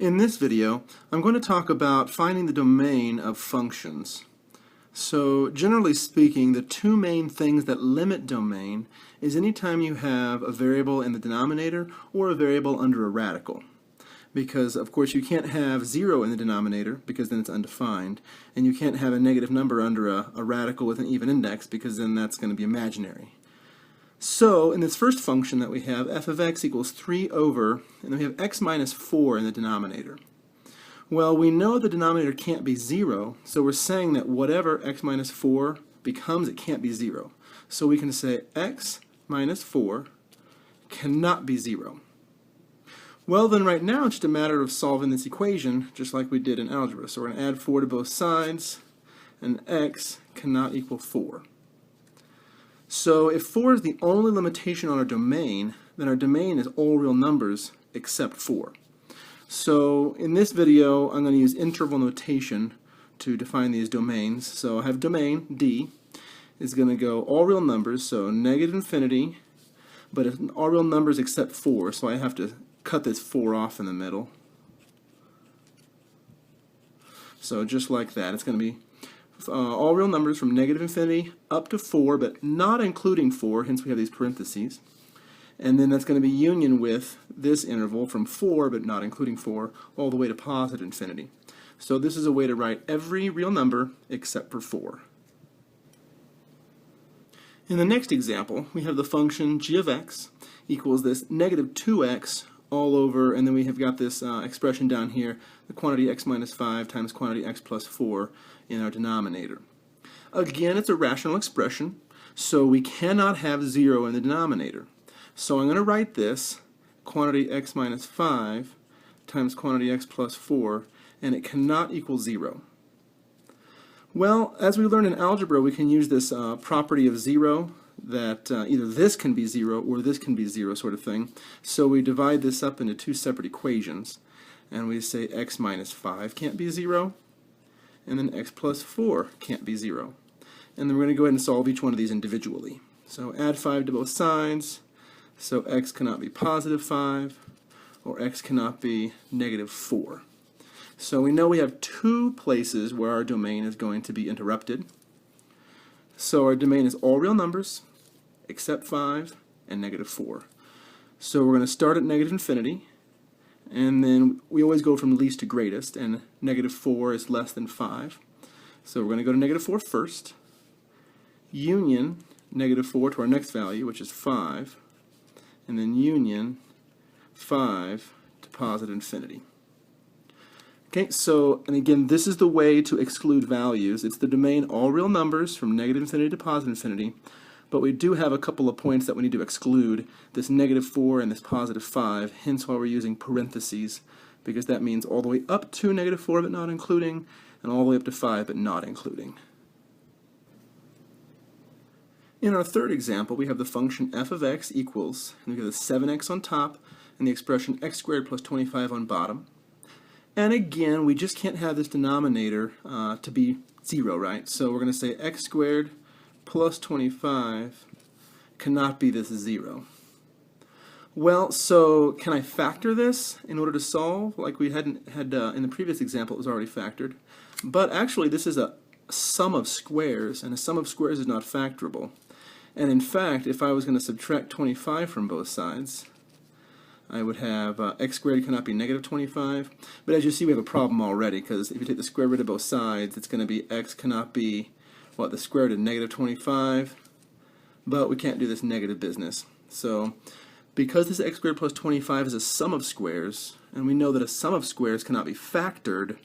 In this video, I'm going to talk about finding the domain of functions. So, generally speaking, the two main things that limit domain is anytime you have a variable in the denominator or a variable under a radical. Because, of course, you can't have 0 in the denominator because then it's undefined, and you can't have a negative number under a radical with an even index because then that's going to be imaginary. So, in this first function that we have, f of x equals 3 over, and then we have x minus 4 in the denominator. Well, we know the denominator can't be 0, so we're saying that whatever x minus 4 becomes, it can't be 0. So we can say x minus 4 cannot be 0. Well, then right now it's just a matter of solving this equation, just like we did in algebra. So we're going to add 4 to both sides, and x cannot equal 4. So if 4 is the only limitation on our domain, then our domain is all real numbers except 4. So in this video, I'm going to use interval notation to define these domains. So I have domain, D, is going to go all real numbers, so negative infinity, but it's all real numbers except 4, so I have to cut this 4 off in the middle. So just like that, it's going to be all real numbers from negative infinity up to 4, but not including 4, hence we have these parentheses. And then that's going to be union with this interval from 4, but not including 4, all the way to positive infinity. So this is a way to write every real number except for 4. In the next example, we have the function g of x equals this negative 2x all over, and then we have got this expression down here, the quantity x minus 5 times quantity x plus 4 in our denominator. Again, it's a rational expression, so we cannot have 0 in the denominator. So I'm going to write this, quantity x minus 5 times quantity x plus 4, and it cannot equal 0. Well, as we learned in algebra, we can use this property of 0, that either this can be 0 or this can be 0 sort of thing. So we divide this up into two separate equations, and we say x minus 5 can't be 0, and then x plus 4 can't be 0. And then we're going to go ahead and solve each one of these individually. So add 5 to both sides, so x cannot be positive 5, or x cannot be negative 4. So we know we have two places where our domain is going to be interrupted. So our domain is all real numbers except 5 and negative 4. So we're going to start at negative infinity, and then we always go from least to greatest, and negative 4 is less than 5. So we're going to go to negative 4 first, union negative 4 to our next value, which is 5, and then union 5 to positive infinity. Okay, so, and again, this is the way to exclude values. It's the domain all real numbers from negative infinity to positive infinity, but we do have a couple of points that we need to exclude, this negative 4 and this positive 5, hence why we're using parentheses, because that means all the way up to negative 4 but not including, and all the way up to 5 but not including. In our third example, we have the function f of x equals, and we have the 7x on top, and the expression x squared plus 25 on bottom. And again, we just can't have this denominator to be 0, right? So we're going to say x squared plus 25 cannot be this 0. Well, so can I factor this in order to solve? Like we hadn't had in the previous example, it was already factored. But actually, this is a sum of squares, and a sum of squares is not factorable. And in fact, if I was going to subtract 25 from both sides, I would have x squared cannot be negative 25. But as you see, we have a problem already, because if you take the square root of both sides, it's going to be x cannot be, what, the square root of negative 25. But we can't do this negative business. So because this x squared plus 25 is a sum of squares, and we know that a sum of squares cannot be factored,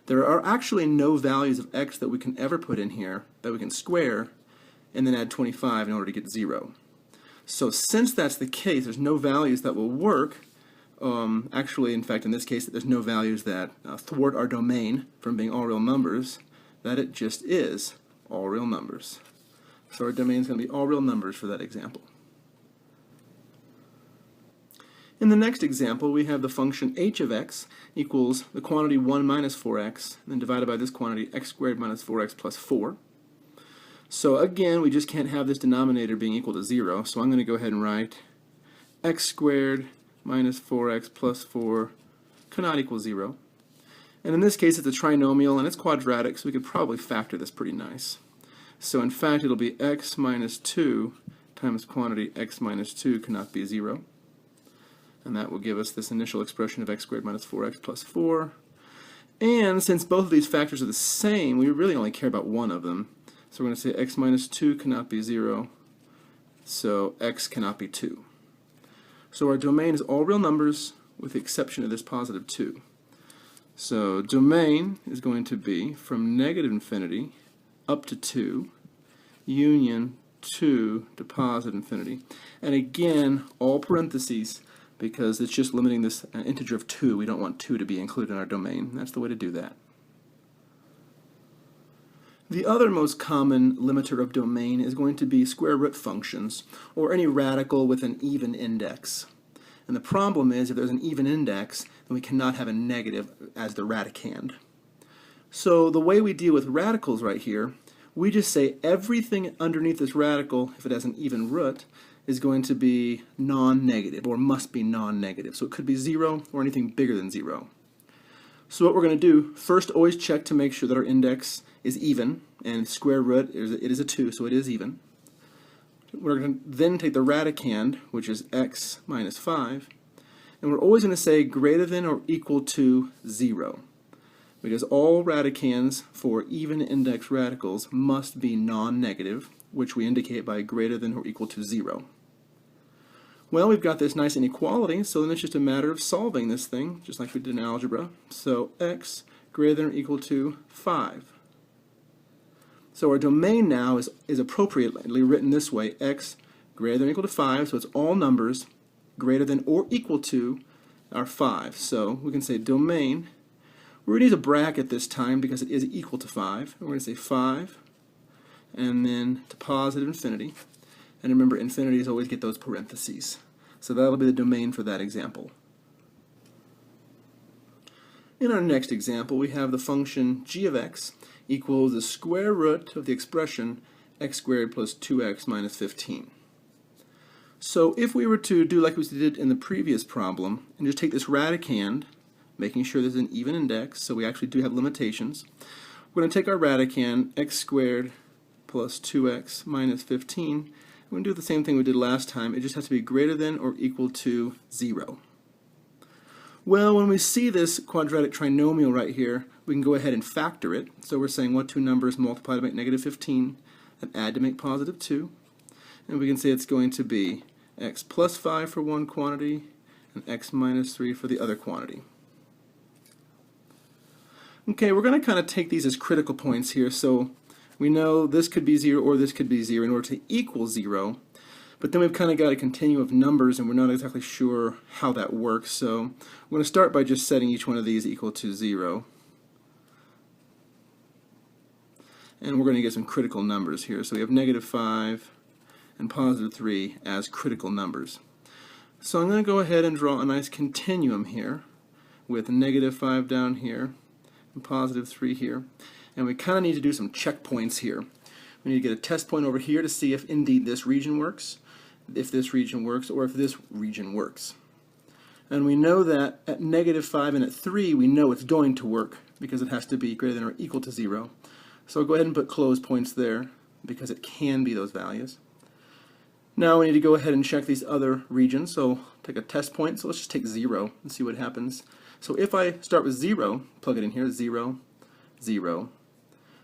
there are actually no values of x that we can ever put in here that we can square and then add 25 in order to get 0. So since that's the case, there's no values that will work. Actually, in fact, in this case, there's no values that thwart our domain from being all real numbers, that it just is all real numbers. So our domain is going to be all real numbers for that example. In the next example, we have the function h of x equals the quantity 1 minus 4x, and then divided by this quantity x squared minus 4x plus 4. So again, we just can't have this denominator being equal to 0, so I'm going to go ahead and write x squared minus 4x plus 4 cannot equal 0. And in this case, it's a trinomial and it's quadratic, so we could probably factor this pretty nice. So in fact, it'll be x minus 2 times quantity x minus 2 cannot be 0. And that will give us this initial expression of x squared minus 4x plus 4. And since both of these factors are the same, we really only care about one of them. So we're going to say x minus 2 cannot be 0, so x cannot be 2. So our domain is all real numbers with the exception of this positive 2. So domain is going to be from negative infinity up to 2, union 2 to positive infinity. And again, all parentheses, because it's just limiting this integer of 2. We don't want 2 to be included in our domain. That's the way to do that. The other most common limiter of domain is going to be square root functions, or any radical with an even index. And the problem is, if there's an even index, then we cannot have a negative as the radicand. So the way we deal with radicals right here, we just say everything underneath this radical, if it has an even root, is going to be non-negative, or must be non-negative. So it could be 0 or anything bigger than 0. So what we're going to do, first always check to make sure that our index is even, and square root, it is a 2, so it is even. We're going to then take the radicand, which is x minus 5, and we're always going to say greater than or equal to 0, because all radicands for even index radicals must be non-negative, which we indicate by greater than or equal to 0. Well, we've got this nice inequality, so then it's just a matter of solving this thing, just like we did in algebra. So x greater than or equal to 5. So our domain now is appropriately written this way, x greater than or equal to 5, so it's all numbers greater than or equal to our 5. So we can say domain, we're going to use a bracket this time because it is equal to 5. We're going to say 5, and then to positive infinity. And remember, infinities always get those parentheses. So that'll be the domain for that example. In our next example, we have the function g of x equals the square root of the expression x squared plus 2x minus 15. So if we were to do like we did in the previous problem, and just take this radicand, making sure there's an even index, so we actually do have limitations, we're going to take our radicand, x squared plus 2x minus 15. We're going to do the same thing we did last time. It just has to be greater than or equal to 0. Well, when we see this quadratic trinomial right here, we can go ahead and factor it. So we're saying what two numbers multiply to make negative 15 and add to make positive 2. And we can say it's going to be x plus 5 for one quantity and x minus 3 for the other quantity. Okay, we're going to kind of take these as critical points here. So we know this could be 0 or this could be 0 in order to equal 0, but then we've kind of got a continuum of numbers and we're not exactly sure how that works, so I'm going to start by just setting each one of these equal to 0. And we're going to get some critical numbers here. So we have negative 5 and positive 3 as critical numbers. So I'm going to go ahead and draw a nice continuum here with negative 5 down here and positive 3 here. And we kind of need to do some checkpoints here. We need to get a test point over here to see if indeed this region works, if this region works, or if this region works. And we know that at negative 5 and at 3, we know it's going to work because it has to be greater than or equal to 0. So I'll go ahead and put close points there because it can be those values. Now we need to go ahead and check these other regions. So take a test point. So let's just take 0 and see what happens. So if I start with 0, plug it in here, 0, 0.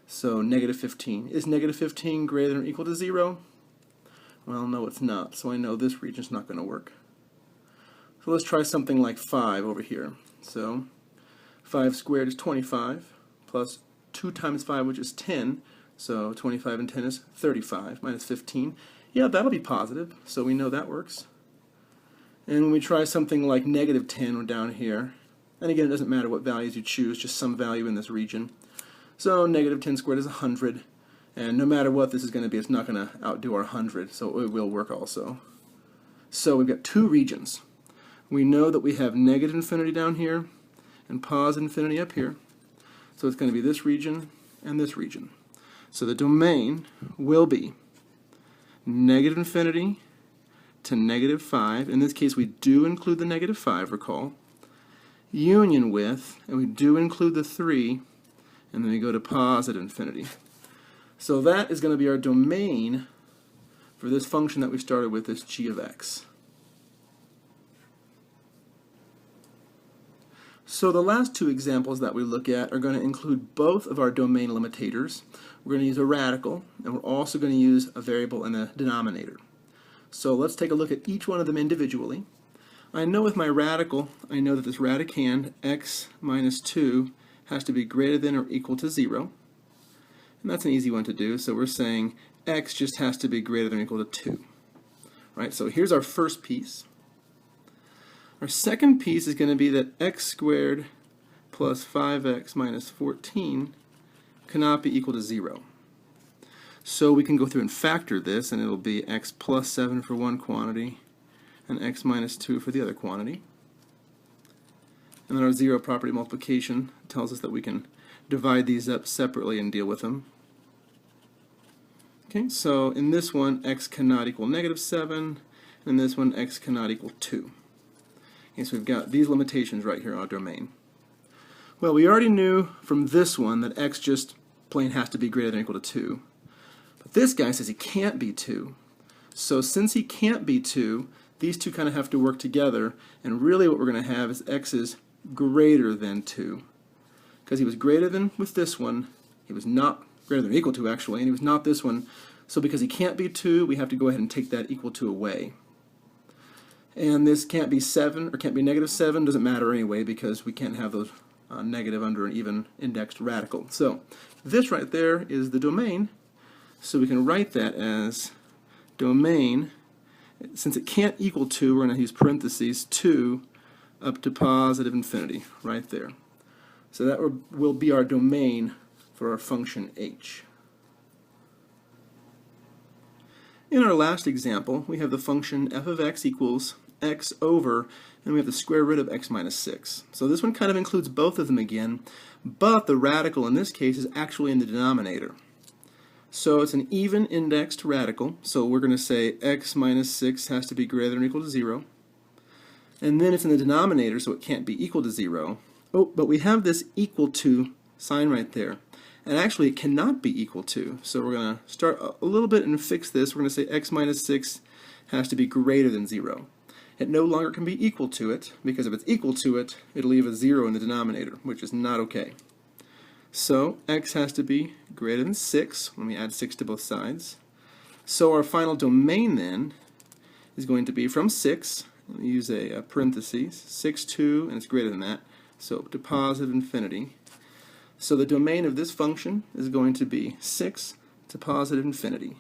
So negative 15. Is negative 15 greater than or equal to 0? Well, no, it's not. So I know this region's not going to work. So let's try something like 5 over here. So 5 squared is 25, plus 2 times 5, which is 10. So 25 and 10 is 35, minus 15. Yeah, that'll be positive, so we know that works. And when we try something like negative 10 down here, and again, it doesn't matter what values you choose, just some value in this region. So negative 10 squared is 100, and no matter what this is going to be, it's not going to outdo our 100, so it will work also. So we've got two regions. We know that we have negative infinity down here and positive infinity up here. So it's going to be this region and this region. So the domain will be negative infinity to negative 5. In this case, we do include the negative 5, recall. union with, and we do include the 3, and then we go to positive infinity. So that is going to be our domain for this function that we started with, this g of x. So the last two examples that we look at are going to include both of our domain limitators. We're going to use a radical, and we're also going to use a variable in the denominator. So let's take a look at each one of them individually. I know with my radical, I know that this radicand, x minus 2, has to be greater than or equal to 0. And that's an easy one to do, so we're saying x just has to be greater than or equal to 2. Right, so here's our first piece. Our second piece is going to be that x squared plus 5x minus 14 cannot be equal to 0. So we can go through and factor this, and it'll be x plus 7 for one quantity and x minus 2 for the other quantity. And then our zero property multiplication tells us that we can divide these up separately and deal with them. Okay, so in this one, x cannot equal negative 7, and in this one, x cannot equal 2. Okay, so we've got these limitations right here on our domain. Well, we already knew from this one that x just plain has to be greater than or equal to 2. But this guy says he can't be 2. So since he can't be 2, these two kind of have to work together, and really what we're going to have is x is greater than 2. Because he was greater than with this one, he was not greater than or equal to actually, and he was not this one. So because he can't be 2, we have to go ahead and take that equal to away. And this can't be 7, or can't be negative 7, doesn't matter anyway, because we can't have those negative under an even indexed radical. So this right there is the domain, so we can write that as domain, since it can't equal 2, we're going to use parentheses, 2 up to positive infinity, right there. So that will be our domain for our function h. In our last example, we have the function f of x equals x over, and we have the square root of x minus 6. So this one kind of includes both of them again, but the radical in this case is actually in the denominator. So it's an even indexed radical, so we're going to say x minus 6 has to be greater than or equal to 0. And then it's in the denominator, so it can't be equal to 0. Oh, but we have this equal to sign right there. And actually it cannot be equal to, so we're going to start a little bit and fix this. We're going to say x minus 6 has to be greater than 0. It no longer can be equal to it, because if it's equal to it, it'll leave a 0 in the denominator, which is not okay. So x has to be greater than 6 when we add 6 to both sides. So our final domain then is going to be from 6, we use a parentheses, 6, 2, and it's greater than that, so to positive infinity. So the domain of this function is going to be 6 to positive infinity.